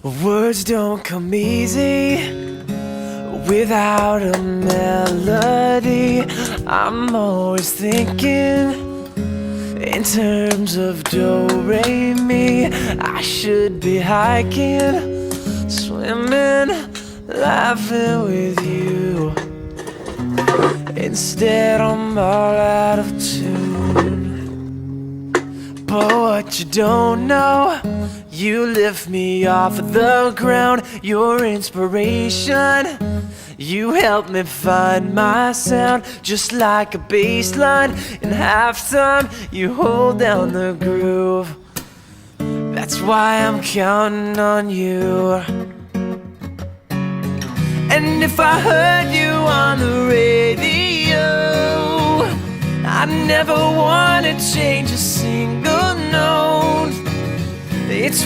Words don't come easy without a melody. I'm always thinking in terms of do, re, mi. I should be hiking, swimming, laughing with you. Instead I'm all out of tune. But what you don't know, you lift me off the ground. Your inspiration, you help me find my sound. Just like a bass line in halftime, you hold down the groove. That's why I'm counting on you. And if I heard you on the radio, I never wanna change a single note. It's